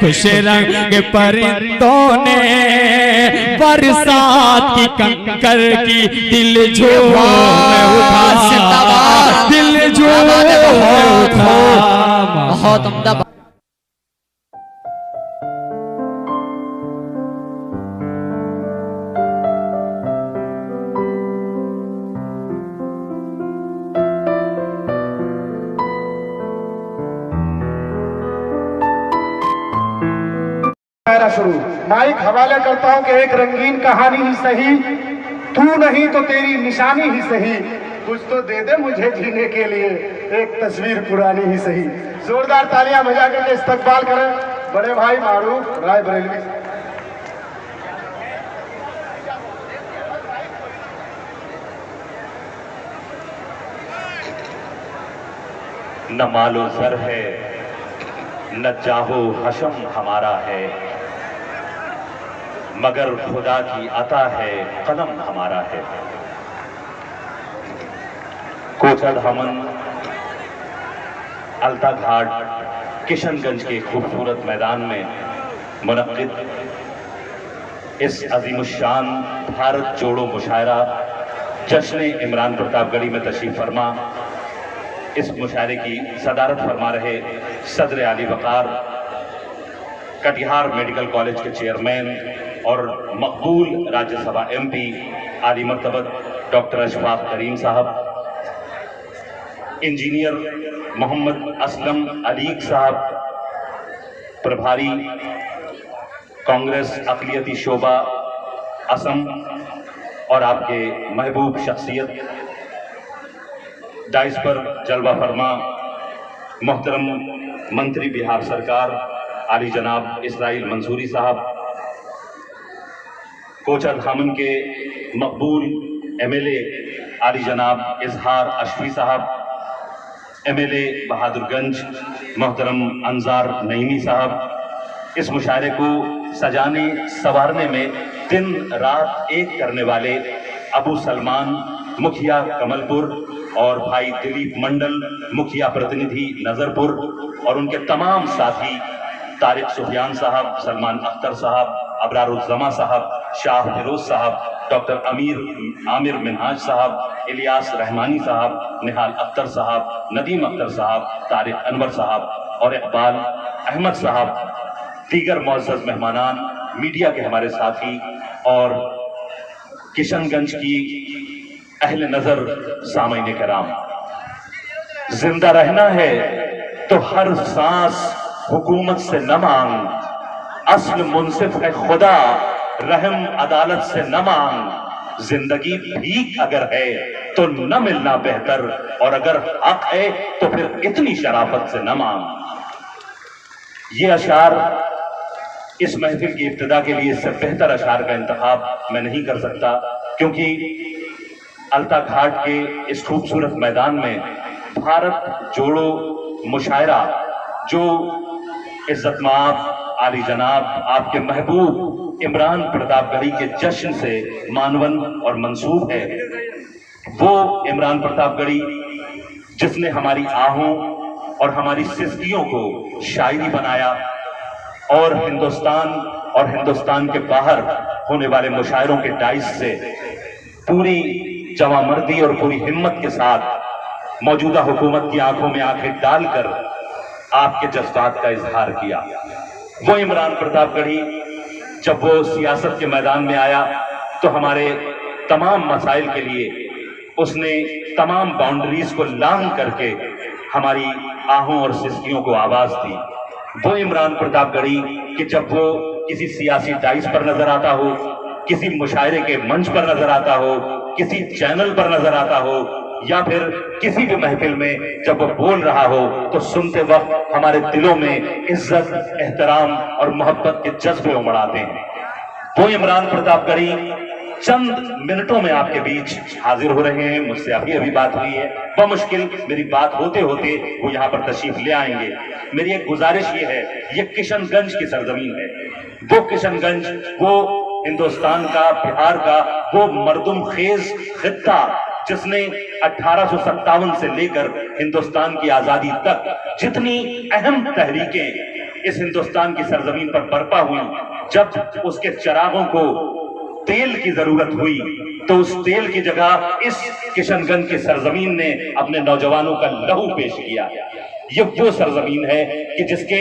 खुश रंग परिंदों ने बरसात की कंकर की दिल झूम उठा, दिल झूम उठा। बहुत उम्दा। शुरू माइक हवाले करता हूं कि एक रंगीन कहानी ही सही, तू नहीं तो तेरी निशानी ही सही, कुछ तो दे दे मुझे जीने के लिए, एक तस्वीर पुरानी ही सही। जोरदार तालियां बजा करके इस्तकबाल करें बड़े भाई मारूफ राय बरेलवी। न मालो सर है न जाहो हशम हमारा है, मगर खुदा की अता है कलम हमारा है। कोचा धामन अलता घाट किशनगंज के खूबसूरत मैदान में मुनक्किद इस अजीमुशान भारत जोड़ो मुशायरा जश्न इमरान प्रतापगढ़ी में तशरीफ फरमा इस मुशायरे की सदारत फरमा रहे सदर आली वकार कटिहार मेडिकल कॉलेज के चेयरमैन और मकबूल राज्यसभा MP आली मर्तबत डॉक्टर अशफाक करीम साहब, इंजीनियर मोहम्मद असलम अलीक साहब, प्रभारी कांग्रेस अक़लियती शोबा असम और आपके महबूब शख्सियत डाइस पर जलवा फरमा मोहतरम मंत्री बिहार सरकार आली जनाब इसराइल मंसूरी साहब, कोचा धामन के मकबूल MLA आली जनाब इजहार अशफी साहब, MLA बहादुरगंज मोहतरम अंजार नईमी साहब, इस मुशायरे को सजाने संवारने में दिन रात एक करने वाले अबू सलमान मुखिया कमलपुर और भाई दिलीप मंडल मुखिया प्रतिनिधि नजरपुर और उनके तमाम साथी तारिक सुफियान साहब, सलमान अख्तर साहब, अबरारुज़्ज़मा साहब, शाह फिरोज साहब, डॉक्टर आमिर मिनहाज साहब, इलियास रहमानी साहब, निहाल अख्तर साहब, नदीम अख्तर साहब, तारिक अनवर साहब और इकबाल अहमद साहब, दीगर मुअज़्ज़ज़ मेहमानान, मीडिया के हमारे साथी और किशनगंज की अहले नजर सामईन कराम, जिंदा रहना है तो हर सांस हुकूमत से न मांग, अस्ल मुंसिफ है खुदा रहम अदालत से न मांग, जिंदगी भीख अगर है तो न मिलना बेहतर और अगर हक है तो फिर इतनी शराफत से न मांग। ये अशार इस महफिल की इब्तिदा के लिए इससे बेहतर अशार का इंतखाब मैं नहीं कर सकता, क्योंकि अलता घाट के इस खूबसूरत मैदान में भारत जोड़ो मुशायरा जो इज्जतमाब आली जनाब आपके महबूब इमरान प्रतापगढ़ी के जश्न से मानवन और मंसूब है, वो इमरान प्रतापगढ़ी जिसने हमारी आहों और हमारी सिस्कियों को शायरी बनाया और हिंदुस्तान के बाहर होने वाले मुशायरों के डाइस से पूरी जवामर्दी और पूरी हिम्मत के साथ मौजूदा हुकूमत की आंखों में आंखें डालकर आपके जज्बात का इजहार किया। वो इमरान प्रतापगढ़ी जब वो सियासत के मैदान में आया तो हमारे तमाम मसाइल के लिए उसने तमाम बाउंड्रीज को लांघ करके हमारी आहों और सिस्कियों को आवाज दी। वो इमरान प्रतापगढ़ी कि जब वो किसी सियासी डाइस पर नजर आता हो, किसी मुशायरे के मंच पर नजर आता हो, किसी चैनल पर नजर आता हो या फिर किसी भी महफिल में जब वो बोल रहा हो तो सुनते वक्त हमारे दिलों में इज्जत, एहतराम और मोहब्बत के जज्बे उमड़ आते हैं। वो इमरान प्रतापगढ़ी चंद मिनटों में आपके बीच हाजिर हो रहे हैं। मुझसे अभी बात हुई है, बमुश्किल मेरी बात होते होते वो यहाँ पर तशरीफ ले आएंगे। मेरी एक गुजारिश ये है, ये किशनगंज की सरजमीन है, वो किशनगंज, वो हिंदुस्तान का, बिहार का वो मर्दुम खेज खित्ता जिसने 1857 से लेकर हिंदुस्तान की आजादी तक जितनी अहम तहरीकें इस हिंदुस्तान की सरजमीन पर बरपा हुई, जब उसके चिरागों को तेल की जरूरत हुई, तो उस तेल की जगह इस किशनगंज की सरजमीन ने अपने नौजवानों का लहू पेश किया। ये वो सरजमीन है कि जिसके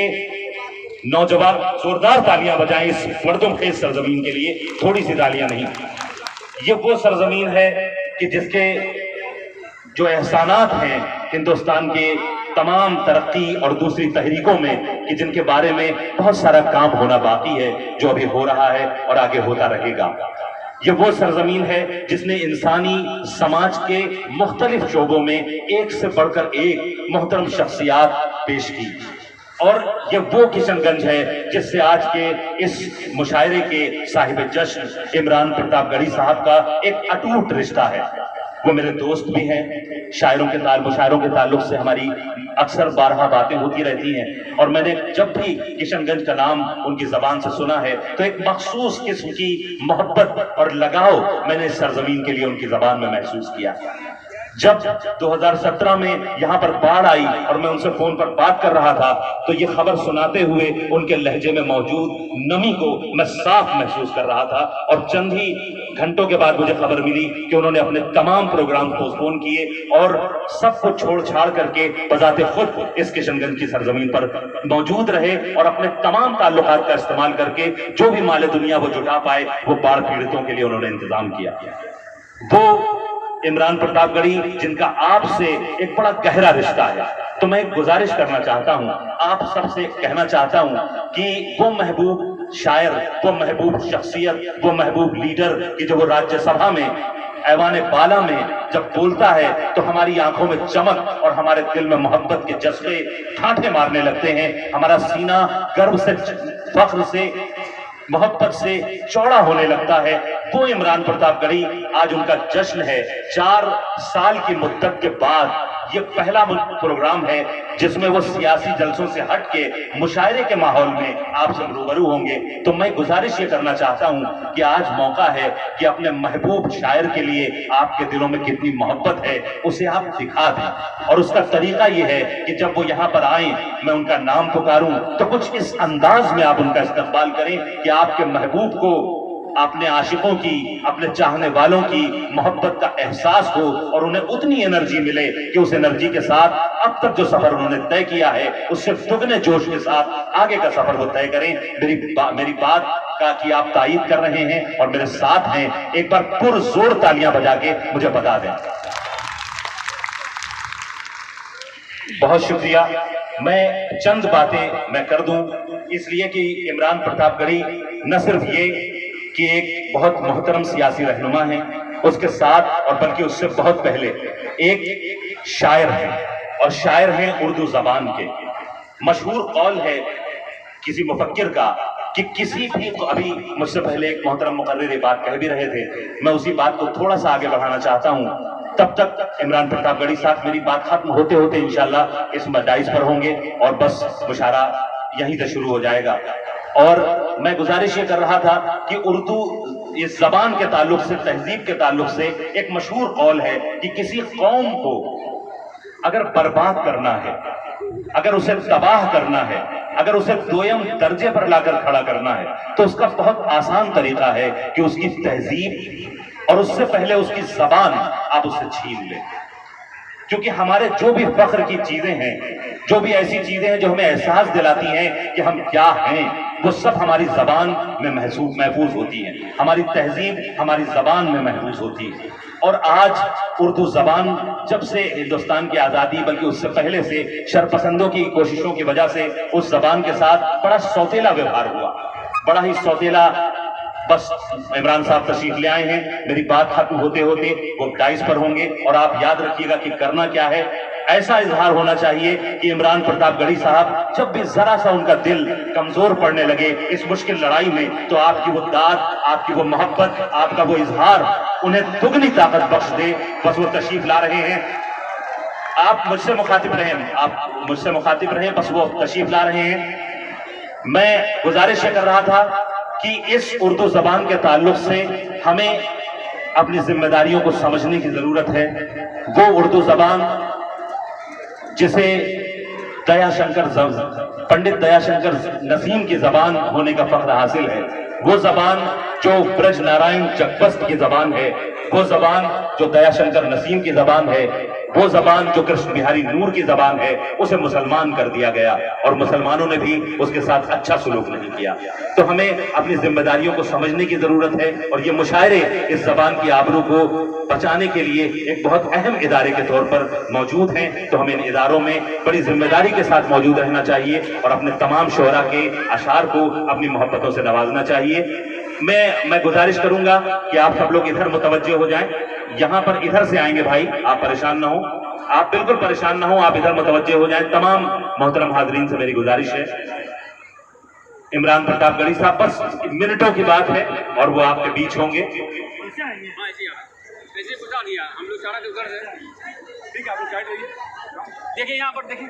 नौजवान जोरदार तालियां बजाएं इस मर्दोंखेज सरजमीन के लिए, थोड़ी सी तालियां नहीं। ये वो सरजमीन है कि जिसके जो एहसानात हैं हिंदुस्तान के तमाम तरक्की और दूसरी तहरीकों में, कि जिनके बारे में बहुत सारा काम होना बाकी है, जो अभी हो रहा है और आगे होता रहेगा। ये वो सरजमीन है जिसने इंसानी समाज के मुख्तलिफ शोबों में एक से बढ़कर एक मोहतरम शख्सियात पेश की, और ये वो किशनगंज है जिससे आज के इस मुशायरे के साहिब जश्न इमरान प्रतापगढ़ी साहब का एक अटूट रिश्ता है। वो मेरे दोस्त भी हैं, मुशायरों के ताल्लुक से हमारी अक्सर बारहा बातें होती रहती हैं, और मैंने जब भी किशनगंज का नाम उनकी जबान से सुना है तो एक मखसूस किस्म की मोहब्बत और लगाव मैंने इस सरजमीन के लिए उनकी जबान में महसूस किया। जब 2017 में यहां पर बाढ़ आई और मैं उनसे फोन पर बात कर रहा था, तो ये खबर सुनाते हुए उनके लहजे में मौजूद नमी को मैं साफ महसूस कर रहा था, और चंद ही घंटों के बाद मुझे खबर मिली कि उन्होंने अपने तमाम प्रोग्राम पोस्टपोन किए और सब कुछ छोड़ छाड़ करके बजाते खुद इस किशनगंज की सरजमीन पर मौजूद रहे, और अपने तमाम ताल्लुकात का इस्तेमाल करके जो भी माले दुनिया वो जुटा पाए, वो बाढ़ पीड़ितों के लिए उन्होंने इंतजाम किया। वो इमरान प्रतापगढ़ी जिनका आपसे एक बड़ा गहरा रिश्ता है, तो मैं एक गुजारिश करना चाहता हूं, आप सबसे कहना चाहता हूं कि वो महबूब शायर, वो महबूब शख्सियत, वो महबूब लीडर कि जो वो राज्यसभा में ऐवान बाला में जब बोलता है तो हमारी आंखों में चमक और हमारे दिल में मोहब्बत के जज्बे ठाठे मारने लगते हैं, हमारा सीना गर्व से, फख्र से, मोहब्बत से चौड़ा होने लगता है। वो इमरान प्रतापगढ़ी, आज उनका जश्न है। 4 साल की मुद्दत के बाद ये पहला प्रोग्राम है जिसमें वो सियासी जलसों से हट के मुशायरे के माहौल में आपसे रूबरू होंगे। तो मैं गुजारिश ये करना चाहता हूं कि आज मौका है कि अपने महबूब शायर के लिए आपके दिलों में कितनी मोहब्बत है उसे आप दिखा दें, और उसका तरीका ये है कि जब वो यहाँ पर आए, मैं उनका नाम पुकारूं तो कुछ इस अंदाज में आप उनका इस्तकबाल करें कि आपके महबूब को, अपने आशिकों की, अपने चाहने वालों की मोहब्बत का एहसास हो और उन्हें उतनी एनर्जी मिले कि उस एनर्जी के साथ अब तक जो सफर उन्होंने तय किया है उससे दुगने जोश के साथ आगे का सफर वो तय करें। मेरी बात का कि आप तायीद कर रहे हैं और मेरे साथ हैं, एक बार पुरजोर तालियां बजा के मुझे बता दें। बहुत शुक्रिया। मैं चंद बातें मैं कर दूं, इसलिए कि इमरान प्रतापगढ़ी न सिर्फ ये कि एक बहुत मोहतरम सियासी रहनुमा है, उसके साथ और बल्कि उससे बहुत पहले एक शायर है, और शायर हैं उर्दू जबान के। मशहूर कौल है किसी मुफक्किर का कि किसी भी, अभी मुझसे पहले एक मोहतरम मुकर्रिर ये बात कह भी रहे थे, मैं उसी बात को थोड़ा सा आगे बढ़ाना चाहता हूं। तब तक इमरान प्रतापगढ़ी साहब मेरी बात खत्म होते होते इंशाल्लाह इस मजाइज पर होंगे और बस मुशायरा यहीं से शुरू हो जाएगा। और मैं गुजारिश ये कर रहा था कि उर्दू इस जबान के ताल्लुक से, तहजीब के ताल्लुक से एक मशहूर कौल है कि किसी कौम को अगर बर्बाद करना है, अगर उसे तबाह करना है, अगर उसे दोयम दर्जे पर लाकर खड़ा करना है, तो उसका बहुत आसान तरीका है कि उसकी तहजीब और उससे पहले उसकी जबान आप उससे छीन लें। क्योंकि हमारे जो भी फख्र की चीजें हैं, जो भी ऐसी चीजें हैं जो हमें एहसास दिलाती हैं कि हम क्या हैं, वो सब हमारी जबान में महफूज होती हैं, हमारी तहजीब हमारी जबान में महफूज होती है। और आज उर्दू जबान जब से हिंदुस्तान की आजादी, बल्कि उससे पहले से शरपसंदों की कोशिशों की वजह से उस जबान के साथ बड़ा सौतेला व्यवहार हुआ, बड़ा ही सौतेला। बस इमरान साहब तशरीफ ले आए हैं, मेरी बात खत्म होते होते वो डाइस पर होंगे, और आप याद रखिएगा कि करना क्या है। ऐसा इजहार होना चाहिए कि इमरान प्रतापगढ़ी साहब जब भी जरा सा उनका दिल कमजोर पड़ने लगे इस मुश्किल लड़ाई में, तो आपकी वो दाद, आपकी वो मोहब्बत, आपका वो इजहार उन्हें दुगनी ताकत बख्श दे। बस वो तशरीफ ला रहे हैं, आप मुझसे मुखातिब रहें, आप मुझसे मुखातिब रहें, बस वो तशरीफ ला रहे हैं। मैं गुजारिश कर रहा था कि इस उर्दू जबान के ताल्लुक से हमें अपनी जिम्मेदारियों को समझने की जरूरत है। वो उर्दू जबान जिसे पंडित दयाशंकर नसीम की जबान होने का फख्र हासिल है। वो जबान जो ब्रज नारायण जगबस्त की जबान है, वो जबान जो दयाशंकर नसीम की जबान है, वो जबान जो कृष्ण बिहारी नूर की जबान है, उसे मुसलमान कर दिया गया और मुसलमानों ने भी उसके साथ अच्छा सुलूक नहीं किया। तो हमें अपनी जिम्मेदारियों को समझने की जरूरत है और ये मुशायरे इस जबान की आबरू को बचाने के लिए एक बहुत अहम इदारे के तौर पर मौजूद हैं। तो हमें इन इदारों में बड़ी जिम्मेदारी के साथ मौजूद रहना चाहिए और अपने तमाम शोरा के अशार को अपनी मोहब्बतों से नवाजना चाहिए। मैं गुजारिश करूंगा कि आप सब लोग इधर मुतवज्जे हो जाएं। यहां पर इधर से आएंगे भाई, आप परेशान ना हो, आप बिल्कुल परेशान ना हो, आप इधर मुतवज्जे हो जाएं। तमाम मोहतरम हाजरीन से मेरी गुजारिश है। इमरान प्रतापगढ़ी साहब, बस मिनटों की बात है और वो आपके बीच होंगे। हम लोग सारा उधर से ठीक है, आप लोग साइड रहिए। देखिए यहाँ पर देखिए।